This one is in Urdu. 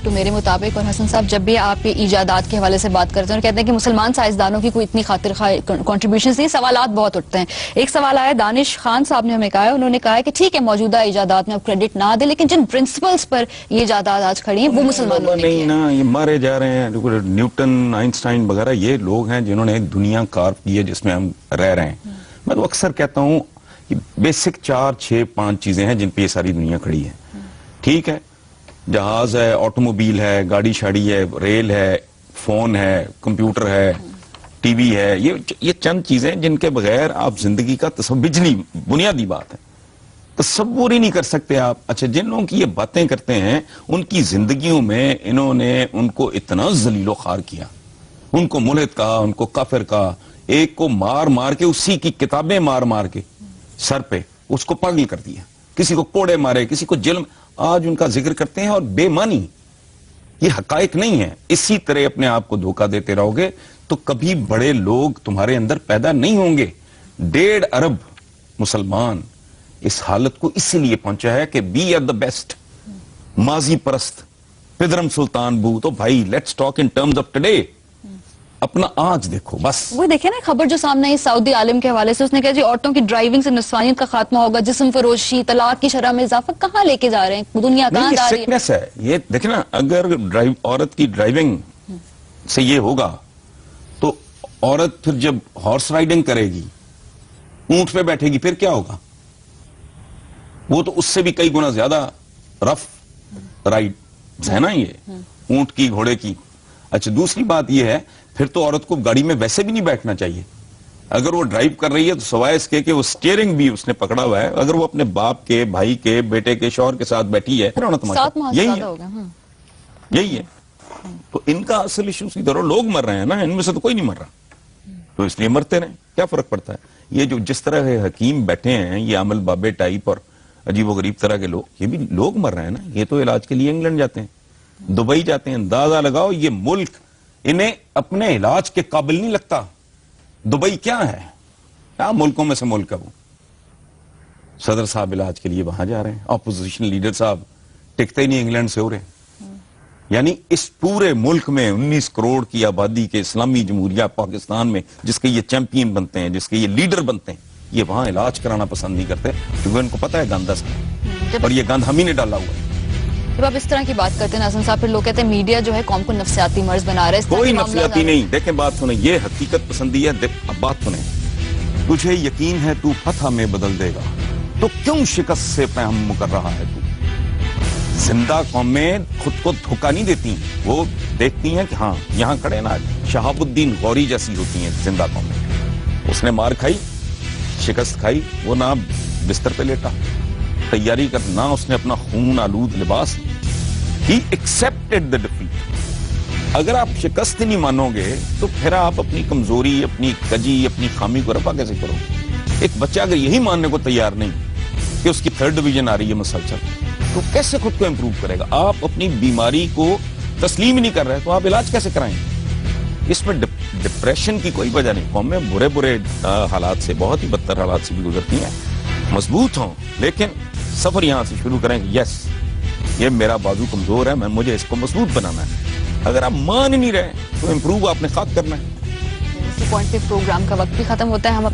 ٹو میرے مطابق. اور حسن صاحب جب بھی آپ یہ ایجادات کے حوالے سے بات کرتے ہیں اور کہتے ہیں کہ مسلمان سائنسدانوں کی کوئی اتنی خاطر کنٹریبیوشنز نہیں, سوالات بہت اٹھتے ہیں. ایک سوال آیا دانش خان صاحب نے ہمیں کہا ہے, انہوں نے کہا ہے کہ ٹھیک ہے موجودہ ایجادات میں اب کریڈٹ نہ دیں لیکن جن پرنسپلز پر یہ ایجادات آج کھڑی ہیں وہ مسلمانوں نے کی ہیں. نہیں, یہ مارے جا رہے ہیں. نیوٹن, آئنسٹائن وغیرہ یہ لوگ ہیں جنہوں نے دنیا کارو کی ہے جس میں ہم رہ رہے ہیں. میں تو اکثر کہتا ہوں بیسک 4, 6, 5 چیزیں ہیں جن پہ یہ ساری دنیا کھڑی ہے. ٹھیک ہے, جہاز ہے, آٹوموبیل ہے, گاڑی شاڑی ہے, ریل ہے, فون ہے, کمپیوٹر ہے, ٹی وی ہے. یہ چند چیزیں جن کے بغیر آپ زندگی کا بجلی بنیادی بات ہے, تصور ہی نہیں کر سکتے آپ. اچھا, جن لوگوں کی یہ باتیں کرتے ہیں ان کی زندگیوں میں انہوں نے ان کو اتنا ذلیل و خوار کیا, ان کو ملحد کہا, ان کو کافر کہا, ایک کو مار مار کے اسی کی کتابیں مار مار کے سر پہ اس کو پاگل کر دیا, کسی کو کوڑے مارے, کسی کو جیل میں. آج ان کا ذکر کرتے ہیں اور بے معنی, یہ حقائق نہیں ہے. اسی طرح اپنے آپ کو دھوکہ دیتے رہو گے تو کبھی بڑے لوگ تمہارے اندر پیدا نہیں ہوں گے. 1.5 ارب مسلمان اس حالت کو اسی لیے پہنچا ہے کہ بی ایٹ دا بیسٹ, ماضی پرست, پدرم سلطان بو. تو بھائی let's talk in terms of today, اپنا آج دیکھو بس. وہ دیکھیں نا خبر جو سامنے آئی سعودی عالم کے حوالے سے, اس نے کہا جی عورتوں کی ڈرائیونگ سے نسوانیت کا خاتمہ ہوگا, جسم فروشی, طلاق کی شرح میں اضافہ. کہاں لے کے جا رہے ہیں, دنیا کہاں جا رہی ہے؟ ہے یہ دیکھیں نا, اگر عورت کی ڈرائیونگ سے یہ ہوگا تو عورت پھر جب ہارس رائڈنگ کرے گی, اونٹ پہ بیٹھے گی, پھر کیا ہوگا؟ وہ تو اس سے بھی کئی گنا زیادہ رف رائڈ ہے نا یہ اونٹ کی, گھوڑے کی. اچھا, دوسری بات یہ ہے پھر تو عورت کو گاڑی میں ویسے بھی نہیں بیٹھنا چاہیے. اگر وہ ڈرائیو کر رہی ہے تو سوائے اس کے کہ وہ سٹیئرنگ بھی اس نے پکڑا ہوا ہے, اگر وہ اپنے باپ کے, بھائی کے, بیٹے کے, شوہر کے ساتھ بیٹھی ہے, یہی ہے. تو ان کا اصل ایشو سیدھا لوگ مر رہے ہیں نا, ان میں سے تو کوئی نہیں مر رہا, تو اس لیے مرتے رہیں, کیا فرق پڑتا ہے. یہ جو جس طرح حکیم بیٹھے ہیں, یہ عمل بابے ٹائپ اور عجیب و غریب طرح کے لوگ, یہ بھی لوگ مر رہے ہیں نا. یہ تو علاج کے لیے انگلینڈ جاتے ہیں, دبئی جاتے ہیں. اندازہ لگاؤ یہ ملک انہیں اپنے علاج کے قابل نہیں لگتا. دبئی کیا ہے, کیا ملکوں میں سے ملک ہے وہ. صدر صاحب علاج کے لیے وہاں جا رہے ہیں, اپوزیشن لیڈر صاحب ٹکتے ہی نہیں انگلینڈ سے ہو رہے ہیں. یعنی اس پورے ملک میں 19 کروڑ کی آبادی کے اسلامی جمہوریہ پاکستان میں جس کے یہ چیمپئن بنتے ہیں, جس کے یہ لیڈر بنتے ہیں, یہ وہاں علاج کرانا پسند نہیں کرتے کیونکہ ان کو پتا ہے گندہ سے, اور یہ گند ہم ہی نے ڈالا ہوا ہے. جب آپ اس طرح کی بات کرتے ہیں ناظرین صاحب, پھر لوگ کہتے ہیں میڈیا جو ہے قوم کو نفسیاتی مرض بنا رہا ہے. کوئی نفسیاتی نہیں. دیکھیں بات سنیں, یہ حقیقت پسندی ہے. اب بات سنیں, تجھے یقین ہے تو فتح میں بدل دے گا, تو کیوں شکست سے فہم کر رہا ہے تو. زندہ قومیں خود کو دھوکہ نہیں دیتی, وہ دیکھتی ہیں کہ ہاں یہاں کھڑے نا شہاب الدین غوری جیسی ہوتی ہیں زندہ قومیں. اس نے مار کھائی, شکست کھائی, وہ نہ بستر پہ لیٹا, تیاری کر, نہ اس نے اپنا خون آلود لباس. He accepted the defeat. اگر آپ شکست نہیں مانو گے تو پھر آپ اپنی کمزوری, اپنی کجی, اپنی خامی کو رفع کیسے کرو. ایک بچہ اگر یہی ماننے کو تیار نہیں کہ اس کی 3rd ڈویژن آ رہی ہے مسلسل, تو کیسے خود کو امپروو کرے گا. آپ اپنی بیماری کو تسلیم ہی نہیں کر رہے تو آپ علاج کیسے کرائیں گے. اس میں ڈپریشن کی کوئی وجہ نہیں. قومیں برے برے حالات سے, بہت ہی بدتر حالات سے بھی گزرتی ہیں. مضبوط ہوں, لیکن سفر یہاں سے شروع کریں کہ یس یہ میرا بازو کمزور ہے, مجھے اس کو مضبوط بنانا ہے. اگر آپ مان نہیں رہے تو امپروو آپ نے خود کرنا ہے. پوائنٹ پہ پروگرام کا وقت بھی ختم ہوتا ہے. ہم